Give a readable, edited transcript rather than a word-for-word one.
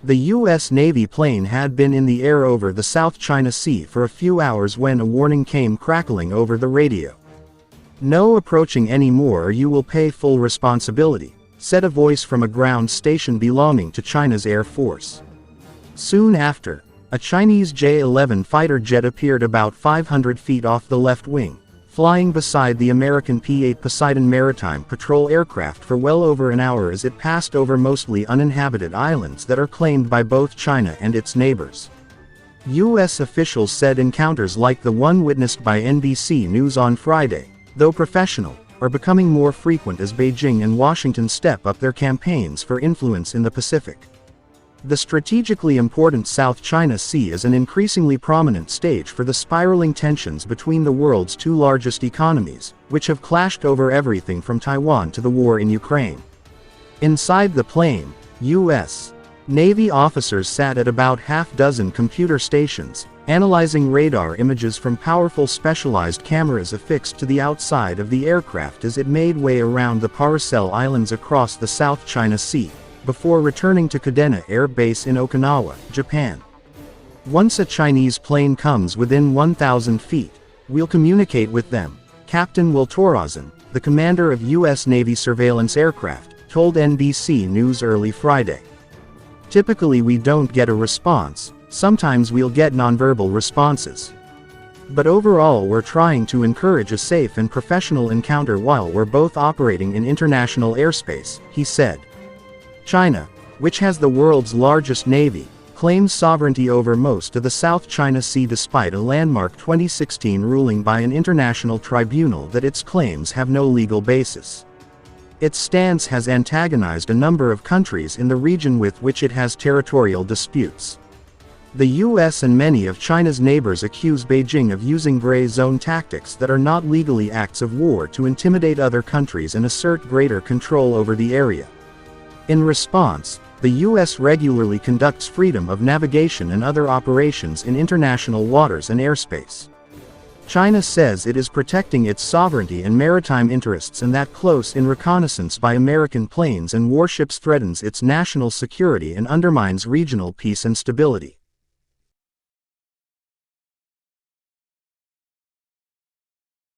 The U.S. Navy plane had been in the air over the South China Sea for a few hours when a warning came crackling over the radio. "No approaching anymore or you will pay full responsibility," said a voice from a ground station belonging to China's Air Force. Soon after, a Chinese J-11 fighter jet appeared about 500 feet off the left wing, flying beside the American P-8 Posieidon maritime patrol aircraft for well over an hour as it passed over mostly uninhabited islands that are claimed by both China and its neighbors. U.S. officials said encounters like the one witnessed by NBC News on Friday, though professional, are becoming more frequent as Beijing and Washington step up their campaigns for influence in the Pacific. The strategically important South China Sea is an increasingly prominent stage for the spiraling tensions between the world's two largest economies, which have clashed over everything from Taiwan to the war in Ukraine. Inside the plane, U.S. Navy officers sat at about half-dozen computer stations, analyzing radar images from powerful specialized cameras affixed to the outside of the aircraft as it made way around the Paracel Islands across the South China Sea, before returning to Kadena Air Base in Okinawa, Japan. "Once a Chinese plane comes within 1,000 feet, we'll communicate with them," Captain Will Torazin, the commander of U.S. Navy surveillance aircraft, told NBC News early Friday. "Typically we don't get a response, sometimes we'll get nonverbal responses. But overall we're trying to encourage a safe and professional encounter while we're both operating in international airspace," he said. China, which has the world's largest navy, claims sovereignty over most of the South China Sea despite a landmark 2016 ruling by an international tribunal that its claims have no legal basis. Its stance has antagonized a number of countries in the region with which it has territorial disputes. The U.S. and many of China's neighbors accuse Beijing of using gray zone tactics that are not legally acts of war to intimidate other countries and assert greater control over the area. In response, the U.S. regularly conducts freedom of navigation and other operations in international waters and airspace. China says it is protecting its sovereignty and maritime interests and that close-in reconnaissance by American planes and warships threatens its national security and undermines regional peace and stability.